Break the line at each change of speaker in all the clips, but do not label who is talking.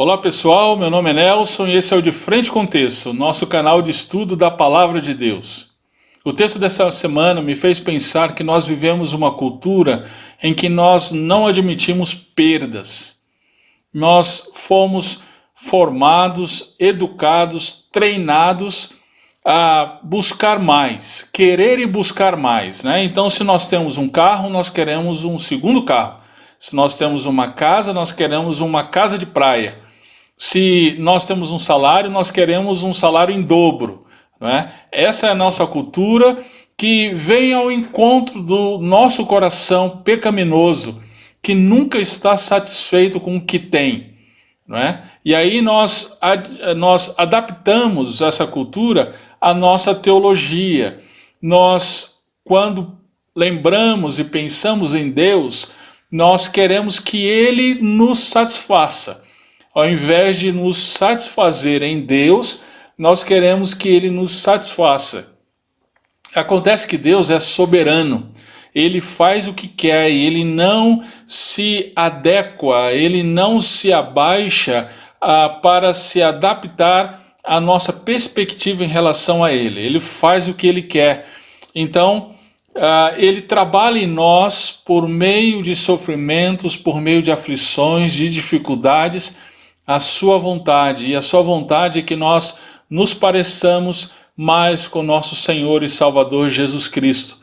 Olá pessoal, meu nome é Nelson e esse é o De Frente com o Texto, nosso canal de estudo da Palavra de Deus. O texto dessa semana me fez pensar que nós vivemos uma cultura em que nós não admitimos perdas. Nós fomos formados, educados, treinados a buscar mais, querer e buscar mais, né? Então, se nós temos um carro, nós queremos um segundo carro. Se nós temos uma casa, nós queremos uma casa de praia. Se nós temos um salário, nós queremos um salário em dobro, não é? Essa é a nossa cultura que vem ao encontro do nosso coração pecaminoso, que nunca está satisfeito com o que tem, não é? E aí nós adaptamos essa cultura à nossa teologia. Nós, quando lembramos e pensamos em Deus, nós queremos que Ele nos satisfaça. Ao invés de nos satisfazer em Deus, nós queremos que Ele nos satisfaça. Acontece que Deus é soberano. Ele faz o que quer e Ele não se adequa, Ele não se abaixa para se adaptar à nossa perspectiva em relação a Ele. Ele faz o que Ele quer. Então, Ele trabalha em nós por meio de sofrimentos, por meio de aflições, de dificuldades, a sua vontade, e a sua vontade é que nós nos pareçamos mais com nosso Senhor e Salvador Jesus Cristo.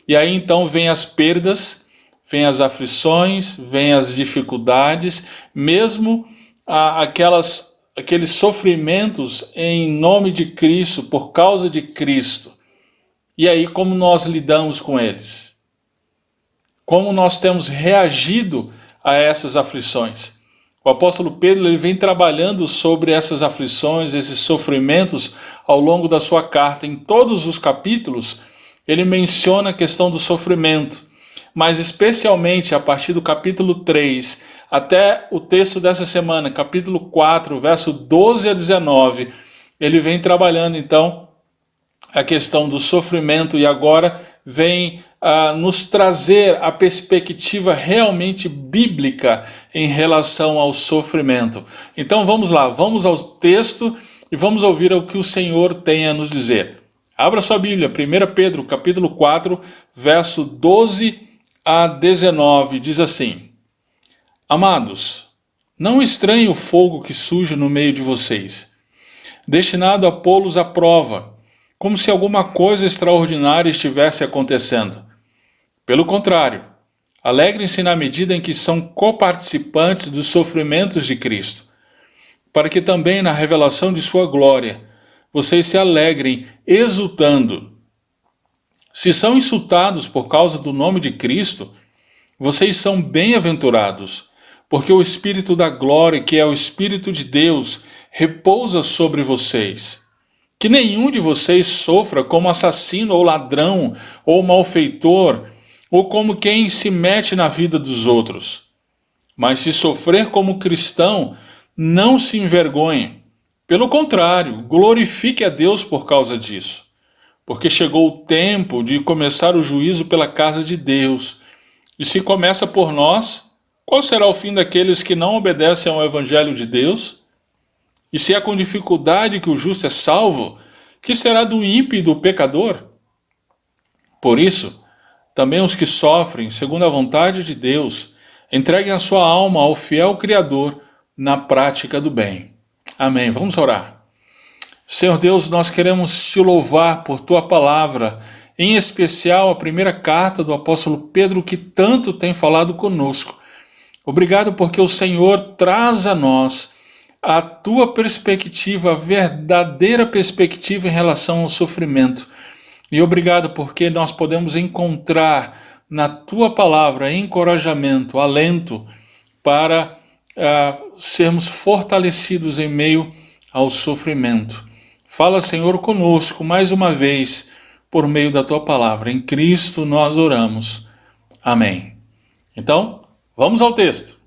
E aí então vem as perdas, vem as aflições, vem as dificuldades, mesmo aqueles sofrimentos em nome de Cristo, por causa de Cristo. E aí como nós lidamos com eles? Como nós temos reagido a essas aflições? O apóstolo Pedro ele vem trabalhando sobre essas aflições, esses sofrimentos ao longo da sua carta. Em todos os capítulos ele menciona a questão do sofrimento, mas especialmente a partir do capítulo 3 até o texto dessa semana, capítulo 4, verso 12 a 19, ele vem trabalhando então a questão do sofrimento e agora vem nos trazer a perspectiva realmente bíblica em relação ao sofrimento. Então vamos lá, vamos ao texto e vamos ouvir o que o Senhor tem a nos dizer. Abra sua Bíblia, 1 Pedro, capítulo 4, verso 12 a 19, diz assim: Amados, não estranhem o fogo que surge no meio de vocês, destinado a pô-los à prova, como se alguma coisa extraordinária estivesse acontecendo. Pelo contrário, alegrem-se na medida em que são coparticipantes dos sofrimentos de Cristo, para que também na revelação de sua glória vocês se alegrem exultando. Se são insultados por causa do nome de Cristo, vocês são bem-aventurados, porque o Espírito da glória, que é o Espírito de Deus, repousa sobre vocês. Que nenhum de vocês sofra como assassino ou ladrão ou malfeitor, ou como quem se mete na vida dos outros. Mas se sofrer como cristão, não se envergonhe. Pelo contrário, glorifique a Deus por causa disso. Porque chegou o tempo de começar o juízo pela casa de Deus. E se começa por nós, qual será o fim daqueles que não obedecem ao Evangelho de Deus? E se é com dificuldade que o justo é salvo, que será do ímpio e do pecador? Por isso, também os que sofrem, segundo a vontade de Deus, entreguem a sua alma ao fiel Criador na prática do bem. Amém. Vamos orar. Senhor Deus, nós queremos te louvar por tua palavra, em especial a primeira carta do apóstolo Pedro, que tanto tem falado conosco. Obrigado porque o Senhor traz a nós a tua perspectiva, a verdadeira perspectiva em relação ao sofrimento. E obrigado porque nós podemos encontrar na tua palavra encorajamento, alento para sermos fortalecidos em meio ao sofrimento. Fala, Senhor, conosco mais uma vez por meio da tua palavra. Em Cristo nós oramos. Amém. Então, vamos ao texto.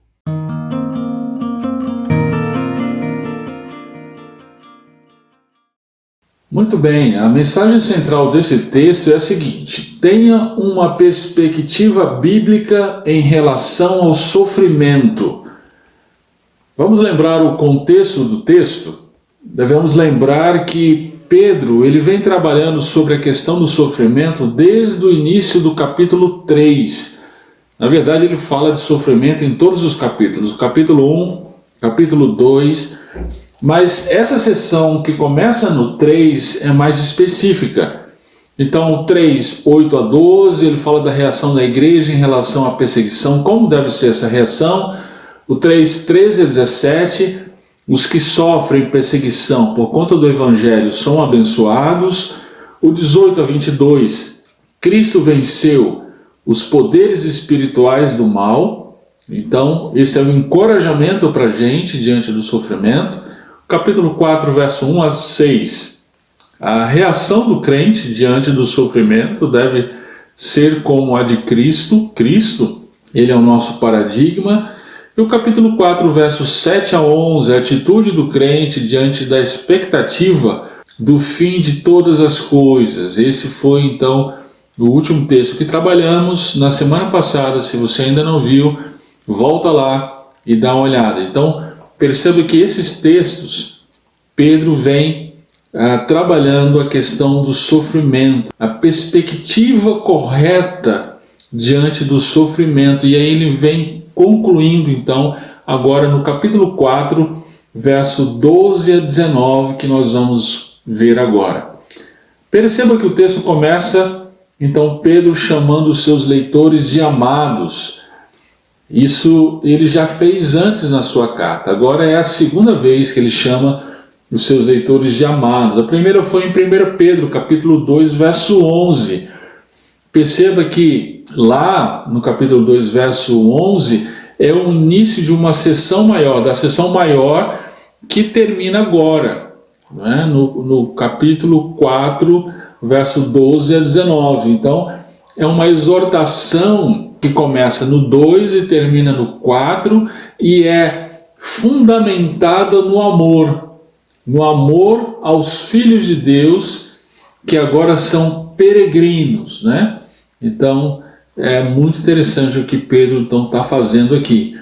Muito bem, a mensagem central desse texto é a seguinte: tenha uma perspectiva bíblica em relação ao sofrimento. Vamos lembrar o contexto do texto? Devemos lembrar que Pedro ele vem trabalhando sobre a questão do sofrimento desde o início do capítulo 3. Na verdade, ele fala de sofrimento em todos os capítulos, capítulo 1, capítulo 2, mas essa seção que começa no 3 é mais específica. Então, o 3, 8 a 12, ele fala da reação da igreja em relação à perseguição, como deve ser essa reação. O 3, 13 a 17, os que sofrem perseguição por conta do Evangelho são abençoados. O 18 a 22, Cristo venceu os poderes espirituais do mal. Então, esse é um encorajamento para a gente diante do sofrimento. Capítulo 4, verso 1 a 6. A reação do crente diante do sofrimento deve ser como a de Cristo. Cristo, ele é o nosso paradigma. E o capítulo 4, versos 7 a 11, a atitude do crente diante da expectativa do fim de todas as coisas. Esse foi, então, o último texto que trabalhamos na semana passada. Se você ainda não viu, volta lá e dá uma olhada. Então, perceba que esses textos, Pedro vem trabalhando a questão do sofrimento, a perspectiva correta diante do sofrimento. E aí ele vem concluindo, então, agora no capítulo 4, verso 12 a 19, que nós vamos ver agora. Perceba que o texto começa, então, Pedro chamando os seus leitores de amados. Isso ele já fez antes na sua carta. Agora é a segunda vez que ele chama os seus leitores de amados. A primeira foi em 1 Pedro, capítulo 2, verso 11. Perceba que lá no capítulo 2, verso 11, é o início de uma sessão maior, da sessão maior que termina agora, né? no capítulo 4, verso 12 a 19. Então, é uma exortação que começa no 2 e termina no 4 e é fundamentada no amor aos filhos de Deus que agora são peregrinos, né? Então, é muito interessante o que Pedro então está fazendo aqui.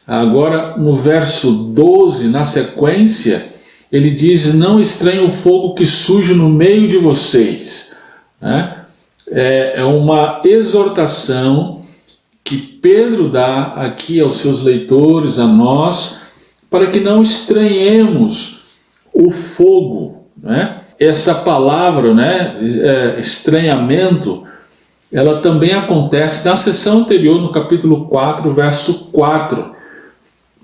Agora, no verso 12, na sequência, ele diz: não estranhem o fogo que surge no meio de vocês. Né? É uma exortação que Pedro dá aqui aos seus leitores, a nós, para que não estranhemos o fogo. Né? Essa palavra, né, estranhamento, ela também acontece na sessão anterior, no capítulo 4, verso 4.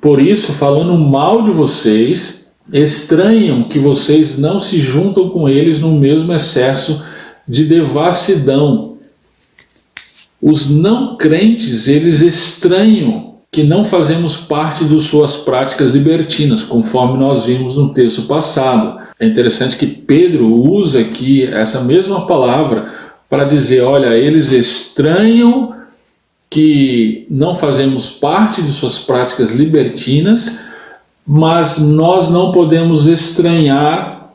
Por isso, falando mal de vocês, estranham que vocês não se juntam com eles no mesmo excesso de devassidão. Os não crentes, eles estranham que não fazemos parte de suas práticas libertinas, conforme nós vimos no texto passado. É interessante que Pedro usa aqui essa mesma palavra para dizer, olha, eles estranham que não fazemos parte de suas práticas libertinas, mas nós não podemos estranhar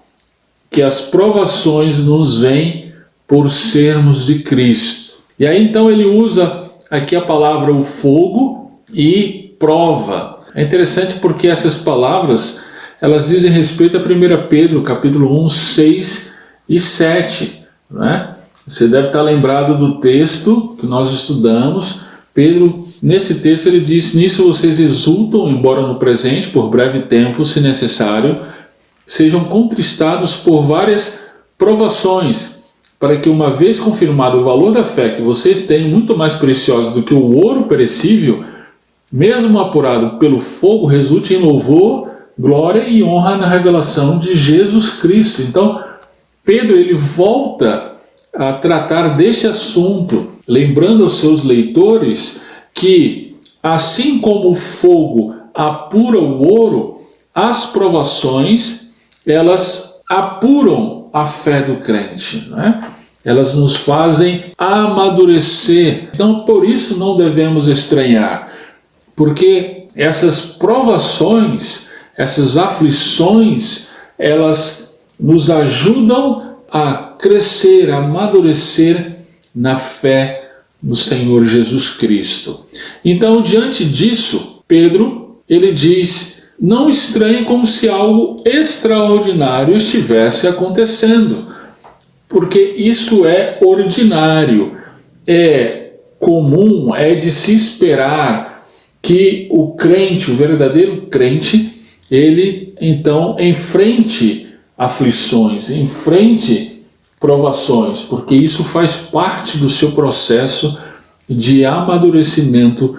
que as provações nos vêm por sermos de Cristo. E aí então ele usa aqui a palavra o fogo e prova. É interessante porque essas palavras, elas dizem respeito a 1 Pedro, capítulo 1, 6 e 7, né? Você deve estar lembrado do texto que nós estudamos. Pedro, nesse texto, ele diz: nisso vocês exultam, embora no presente, por breve tempo, se necessário, sejam contristados por várias provações, para que, uma vez confirmado o valor da fé que vocês têm, muito mais preciosa do que o ouro perecível, mesmo apurado pelo fogo, resulte em louvor, glória e honra na revelação de Jesus Cristo. Então, Pedro, ele volta a tratar deste assunto, lembrando aos seus leitores que, assim como o fogo apura o ouro, as provações, elas apuram a fé do crente, né? Elas nos fazem amadurecer. Então, por isso não devemos estranhar, porque essas provações, essas aflições, elas nos ajudam a crescer, a amadurecer na fé no Senhor Jesus Cristo. Então, diante disso, Pedro, ele diz não estranhe como se algo extraordinário estivesse acontecendo, porque isso é ordinário, é comum, é de se esperar que o crente, o verdadeiro crente, ele então enfrente aflições, enfrente provações, porque isso faz parte do seu processo de amadurecimento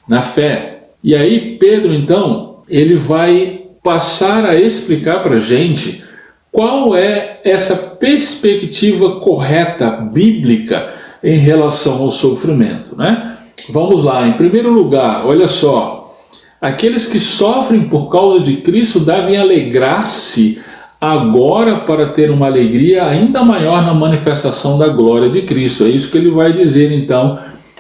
na fé. E aí Pedro então, ele vai passar a explicar para a gente qual é essa perspectiva correta, bíblica, em relação ao sofrimento, né? Vamos lá, em primeiro lugar, olha só, aqueles que sofrem por causa de Cristo devem alegrar-se agora para ter uma alegria ainda maior na manifestação da glória de Cristo. É isso que ele vai dizer então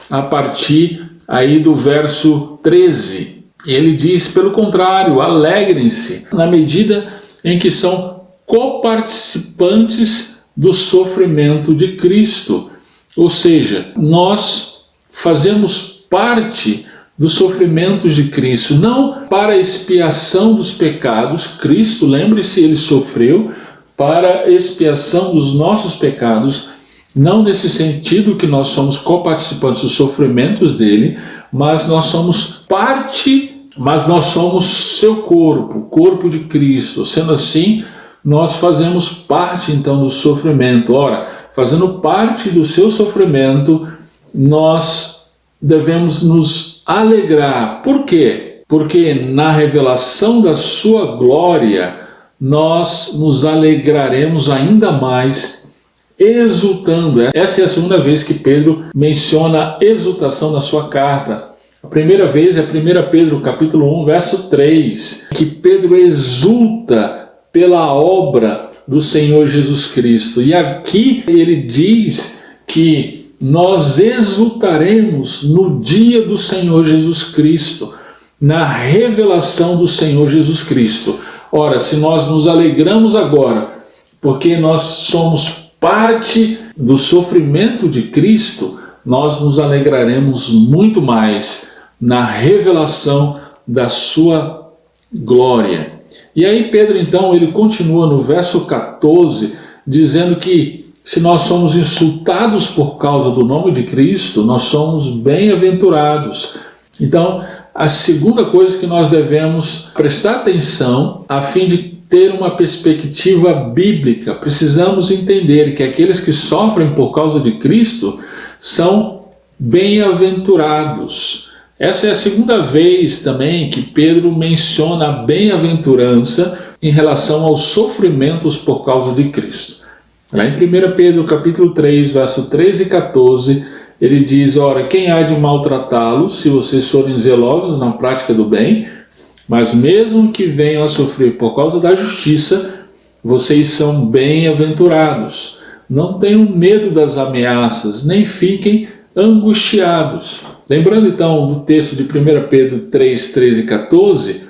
a partir aí do verso 13. Ele diz, pelo contrário, alegrem-se na medida em que são coparticipantes do sofrimento de Cristo. Ou seja, nós fazemos parte dos sofrimentos de Cristo, não para a expiação dos pecados. Cristo, lembre-se, ele sofreu para a expiação dos nossos pecados, não nesse sentido que nós somos coparticipantes dos sofrimentos dele, mas nós somos parte, mas nós somos seu corpo, o corpo de Cristo. Sendo assim, nós fazemos parte então do sofrimento. Ora, fazendo parte do seu sofrimento, nós devemos nos alegrar. Por quê? Porque na revelação da sua glória, nós nos alegraremos ainda mais, exultando. Essa é a segunda vez que Pedro menciona a exultação na sua carta. A primeira vez é 1 Pedro capítulo 1, verso 3, que Pedro exulta pela obra do Senhor Jesus Cristo. E aqui ele diz que nós exultaremos no dia do Senhor Jesus Cristo, na revelação do Senhor Jesus Cristo. Ora, se nós nos alegramos agora, porque nós somos parte do sofrimento de Cristo, nós nos alegraremos muito mais na revelação da sua glória. E aí Pedro então, ele continua no verso 14, dizendo que se nós somos insultados por causa do nome de Cristo, nós somos bem-aventurados. Então, a segunda coisa que nós devemos prestar atenção, a fim de ter uma perspectiva bíblica, precisamos entender que aqueles que sofrem por causa de Cristo são bem-aventurados. Essa é a segunda vez também que Pedro menciona a bem-aventurança em relação aos sofrimentos por causa de Cristo. Lá em 1 Pedro capítulo 3, verso 13 e 14, ele diz, ora, quem há de maltratá-los, se vocês forem zelosos na prática do bem, mas mesmo que venham a sofrer por causa da justiça, vocês são bem-aventurados. Não tenham medo das ameaças, nem fiquem angustiados. Lembrando então do texto de 1 Pedro 3, 13 e 14,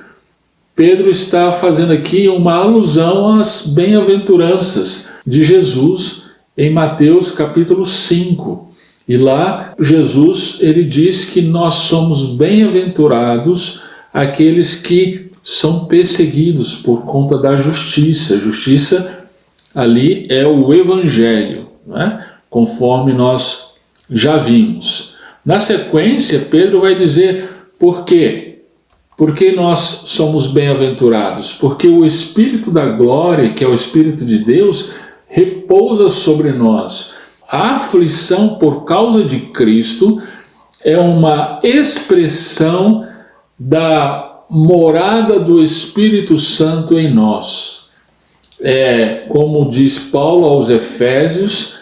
Pedro está fazendo aqui uma alusão às bem-aventuranças de Jesus em Mateus capítulo 5. E lá Jesus, ele diz que nós somos bem-aventurados aqueles que são perseguidos por conta da justiça. Justiça ali é o Evangelho, né? Conforme nós já vimos. Na sequência, Pedro vai dizer por quê? Porque nós somos bem-aventurados? Porque o Espírito da glória, que é o Espírito de Deus, repousa sobre nós. A aflição por causa de Cristo é uma expressão da morada do Espírito Santo em nós. Como diz Paulo aos Efésios,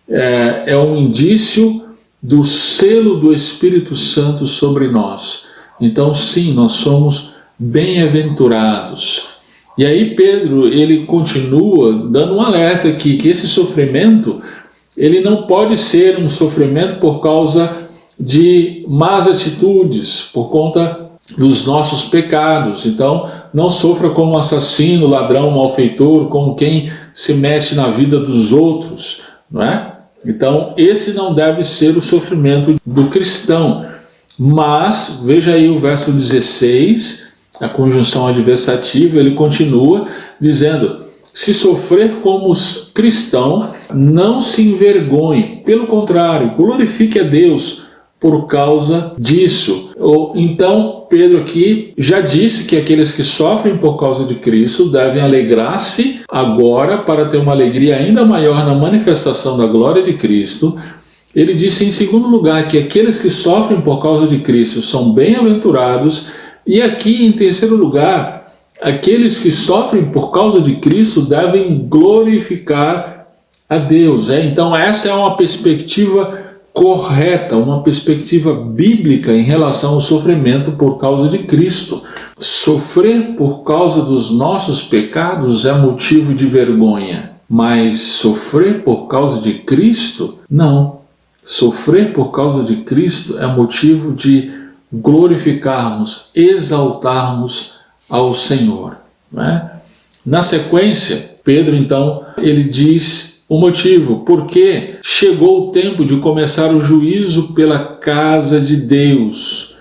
é um indício do selo do Espírito Santo sobre nós. Então sim, nós somos bem-aventurados. E aí Pedro, ele continua dando um alerta aqui, que esse sofrimento, ele não pode ser um sofrimento por causa de más atitudes, por conta dos nossos pecados. Então, não sofra como assassino, ladrão, malfeitor, como quem se mete na vida dos outros, não é? Então, esse não deve ser o sofrimento do cristão. Mas, veja aí o verso 16, a conjunção adversativa, ele continua dizendo: se sofrer como cristão, não se envergonhe, pelo contrário, glorifique a Deus por causa disso. Então, Pedro aqui já disse que aqueles que sofrem por causa de Cristo devem alegrar-se agora para ter uma alegria ainda maior na manifestação da glória de Cristo. Ele disse em segundo lugar que aqueles que sofrem por causa de Cristo são bem-aventurados, e aqui em terceiro lugar, aqueles que sofrem por causa de Cristo devem glorificar a Deus. Então essa é uma perspectiva correta, uma perspectiva bíblica em relação ao sofrimento por causa de Cristo. Sofrer por causa dos nossos pecados é motivo de vergonha, mas sofrer por causa de Cristo, não. Sofrer por causa de Cristo é motivo de glorificarmos, exaltarmos ao Senhor, né? Na sequência, Pedro então, ele diz o motivo, porque chegou o tempo de começar o juízo pela casa de Deus.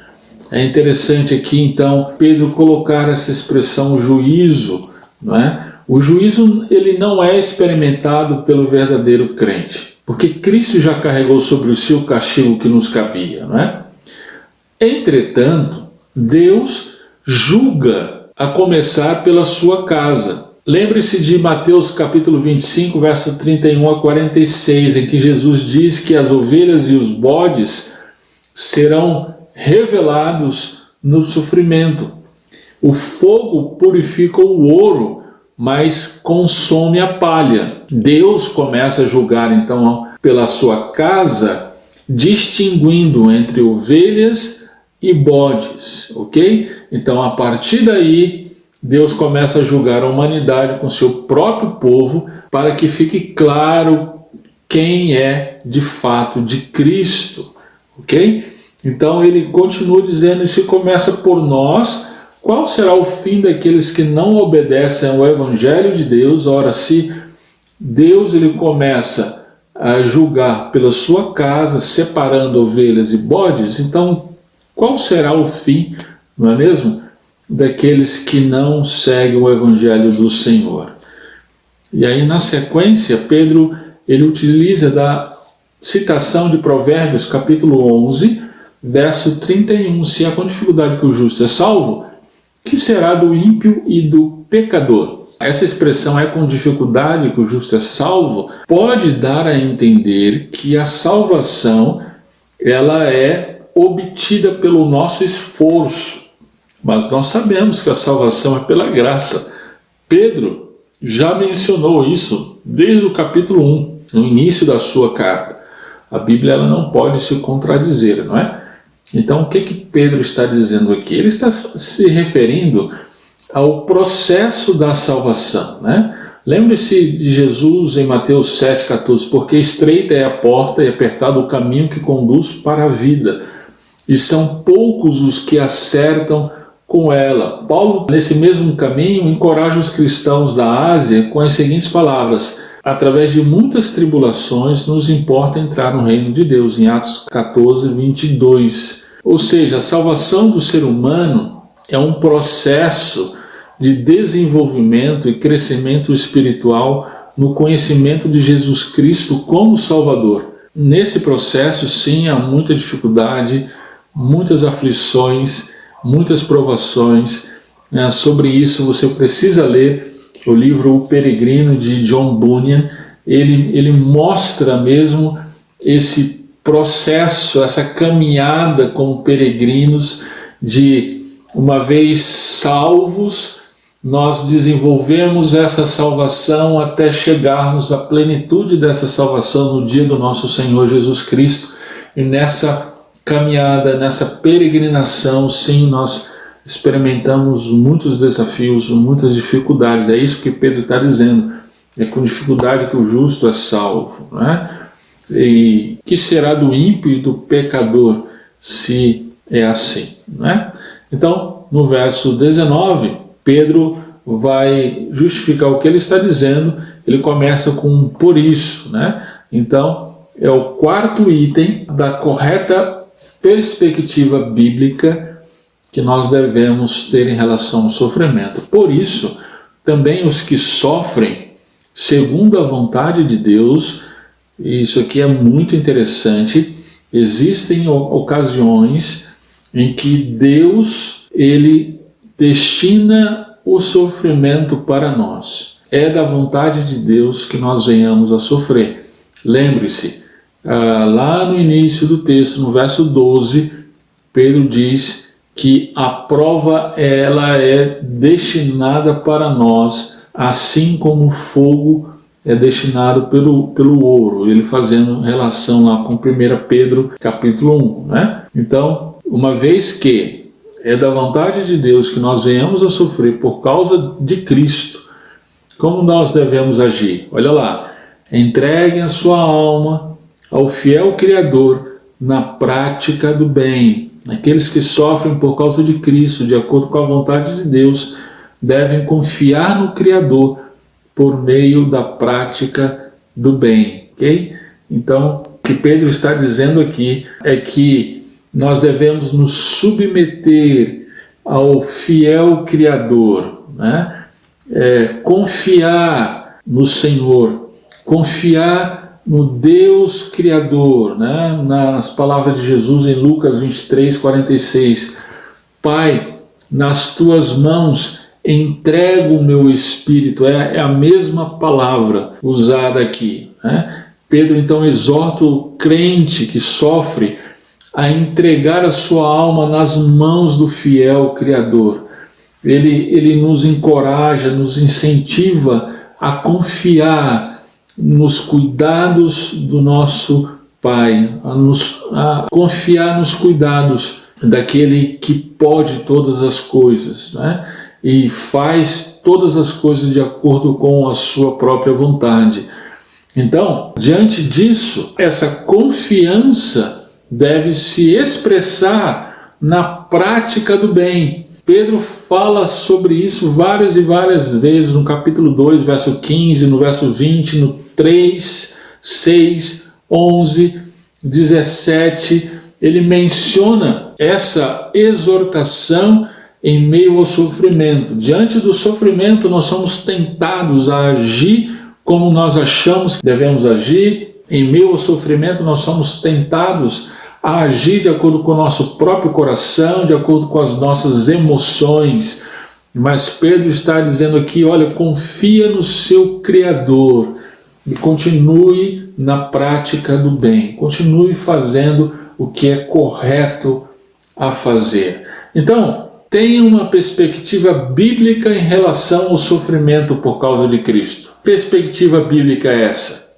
É interessante aqui então Pedro colocar essa expressão juízo, não é? O juízo ele não é experimentado pelo verdadeiro crente, porque Cristo já carregou sobre si o castigo que nos cabia, não é? Entretanto, Deus julga a começar pela sua casa. Lembre-se de Mateus capítulo 25, verso 31 a 46, em que Jesus diz que as ovelhas e os bodes serão revelados no sofrimento. O fogo purifica o ouro, mas consome a palha. Deus começa a julgar então pela sua casa, distinguindo entre ovelhas e bodes, ok? Então a partir daí Deus começa a julgar a humanidade com seu próprio povo, para que fique claro quem é de fato de Cristo, ok? Então ele continua dizendo: se começa por nós, qual será o fim daqueles que não obedecem ao Evangelho de Deus? Ora, se Deus ele começa a julgar pela sua casa, separando ovelhas e bodes, então qual será o fim, não é mesmo, daqueles que não seguem o Evangelho do Senhor? E aí na sequência, Pedro ele utiliza da citação de Provérbios capítulo 11, verso 31. Se é com dificuldade que o justo é salvo, que será do ímpio e do pecador? Essa expressão "é com dificuldade que o justo é salvo" pode dar a entender que a salvação ela é obtida pelo nosso esforço, mas nós sabemos que a salvação é pela graça. Pedro já mencionou isso desde o capítulo 1, no início da sua carta. A Bíblia ela não pode se contradizer, não é? Então o que Pedro está dizendo aqui? Ele está se referindo ao processo da salvação, né? Lembre-se de Jesus em Mateus 7,14, porque estreita é a porta e apertado o caminho que conduz para a vida, e são poucos os que acertam com ela. Paulo, nesse mesmo caminho, encoraja os cristãos da Ásia com as seguintes palavras: através de muitas tribulações nos importa entrar no reino de Deus, em Atos 14, 22. Ou seja, a salvação do ser humano é um processo de desenvolvimento e crescimento espiritual no conhecimento de Jesus Cristo como Salvador. Nesse processo, sim, há muita dificuldade, muitas aflições, muitas provações. Sobre isso você precisa ler o livro O Peregrino, de John Bunyan. Ele mostra mesmo esse processo, essa caminhada como peregrinos, de uma vez salvos, nós desenvolvemos essa salvação até chegarmos à plenitude dessa salvação no dia do nosso Senhor Jesus Cristo. E nessa caminhada, nessa peregrinação, sim, nós experimentamos muitos desafios, muitas dificuldades. É isso que Pedro está dizendo. É com dificuldade que o justo é salvo, né? E que será do ímpio e do pecador se é assim, né? Então, no verso 19, Pedro vai justificar o que ele está dizendo. Ele começa com "por isso", né? Então, é o quarto item da correta perspectiva bíblica que nós devemos ter em relação ao sofrimento. Por isso, também os que sofrem segundo a vontade de Deus, isso aqui é muito interessante, existem ocasiões em que Deus, ele destina o sofrimento para nós. É da vontade de Deus que nós venhamos a sofrer. Lembre-se, lá no início do texto, no verso 12, Pedro diz que a prova ela é destinada para nós, assim como o fogo é destinado pelo ouro, ele fazendo relação lá com 1 Pedro capítulo 1, né? Então, uma vez que é da vontade de Deus que nós venhamos a sofrer por causa de Cristo, como nós devemos agir? Olha lá, entreguem a sua alma ao fiel Criador na prática do bem. Aqueles que sofrem por causa de Cristo, de acordo com a vontade de Deus, devem confiar no Criador por meio da prática do bem, ok? Então, o que Pedro está dizendo aqui é que nós devemos nos submeter ao fiel Criador, né? Confiar no Senhor, confiar no Deus Criador, né? Nas palavras de Jesus em Lucas 23:46, Pai, nas tuas mãos entrego o meu espírito, é a mesma palavra usada aqui, né? Pedro então exorta o crente que sofre a entregar a sua alma nas mãos do fiel Criador. Ele nos encoraja, nos incentiva a confiar nos cuidados do nosso Pai, a confiar nos cuidados daquele que pode todas as coisas, né? E faz todas as coisas de acordo com a sua própria vontade. Então, diante disso, essa confiança deve se expressar na prática do bem. Pedro fala sobre isso várias e várias vezes no capítulo 2, verso 15, no verso 20, no 3, 6, 11, 17. Ele menciona essa exortação em meio ao sofrimento. Diante do sofrimento, nós somos tentados a agir como nós achamos que devemos agir. Em meio ao sofrimento, nós somos tentados a agir de acordo com o nosso próprio coração, de acordo com as nossas emoções. Mas Pedro está dizendo aqui, olha, confia no seu Criador e continue na prática do bem, continue fazendo o que é correto a fazer. Então, tenha uma perspectiva bíblica em relação ao sofrimento por causa de Cristo. Perspectiva bíblica é essa: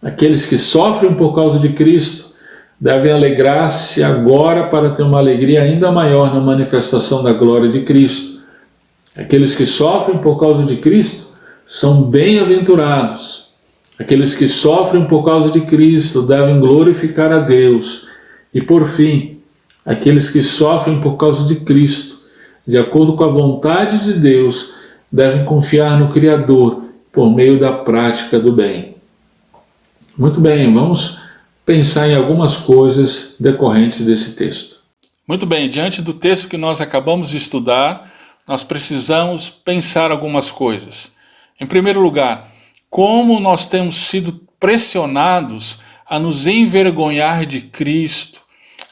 aqueles que sofrem por causa de Cristo devem alegrar-se agora para ter uma alegria ainda maior na manifestação da glória de Cristo. Aqueles que sofrem por causa de Cristo são bem-aventurados. Aqueles que sofrem por causa de Cristo devem glorificar a Deus. E por fim, aqueles que sofrem por causa de Cristo, de acordo com a vontade de Deus, devem confiar no Criador por meio da prática do bem. Muito bem, vamos pensar em algumas coisas decorrentes desse texto. Muito bem, diante do texto que nós acabamos de estudar, nós precisamos pensar algumas coisas. Em primeiro lugar, como nós temos sido pressionados a nos envergonhar de Cristo,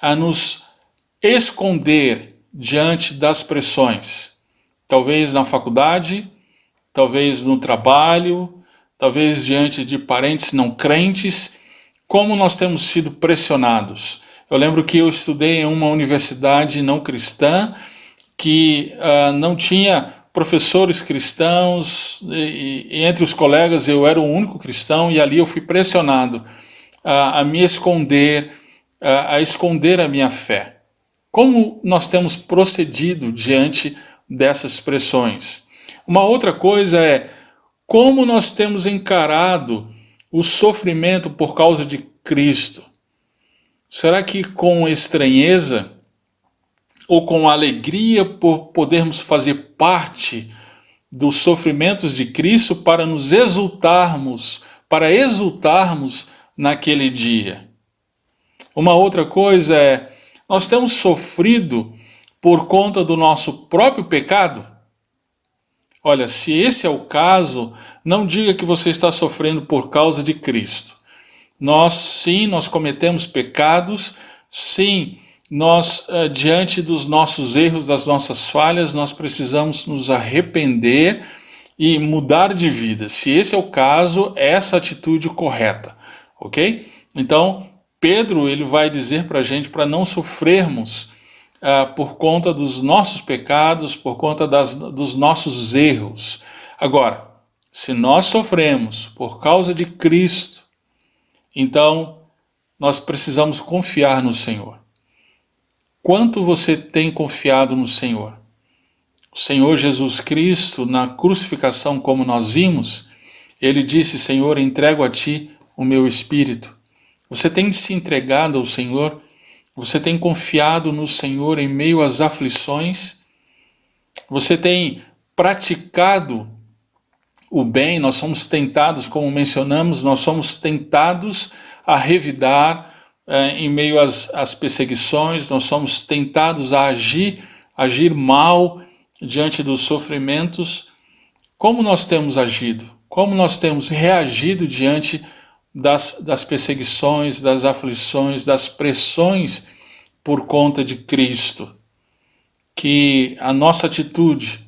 a nos esconder diante das pressões, talvez na faculdade, talvez no trabalho, talvez diante de parentes não crentes. Como nós temos sido pressionados? Eu lembro que eu estudei em uma universidade não cristã que não tinha professores cristãos e entre os colegas eu era o único cristão, e ali eu fui pressionado a me esconder, a esconder a minha fé. Como nós temos procedido diante dessas pressões? Uma outra coisa é como nós temos encarado o sofrimento por causa de Cristo. Será que com estranheza ou com alegria por podermos fazer parte dos sofrimentos de Cristo para nos exultarmos, naquele dia? Uma outra coisa é, nós temos sofrido por conta do nosso próprio pecado? Olha, se esse é o caso, não diga que você está sofrendo por causa de Cristo. Nós cometemos pecados, sim, diante dos nossos erros, das nossas falhas, nós precisamos nos arrepender e mudar de vida. Se esse é o caso, essa atitude correta, ok? Então, Pedro ele vai dizer para a gente para não sofrermos por conta dos nossos pecados, por conta dos nossos erros. Agora, se nós sofremos por causa de Cristo, então nós precisamos confiar no Senhor. Quanto você tem confiado no Senhor? O Senhor Jesus Cristo, na crucificação, como nós vimos, ele disse: Senhor, entrego a ti o meu espírito. Você tem se entregado ao Senhor? Você tem confiado no Senhor em meio às aflições? Você tem praticado o bem? Nós somos tentados, como mencionamos, nós somos tentados a revidar em meio às perseguições, nós somos tentados a agir mal diante dos sofrimentos. Como nós temos agido? Como nós temos reagido diante das perseguições, das aflições, das pressões por conta de Cristo? Que a nossa atitude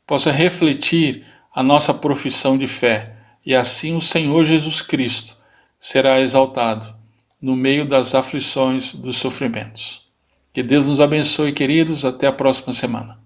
possa refletir a nossa profissão de fé, e assim o Senhor Jesus Cristo será exaltado no meio das aflições, dos sofrimentos. Que Deus nos abençoe, queridos. Até a próxima semana.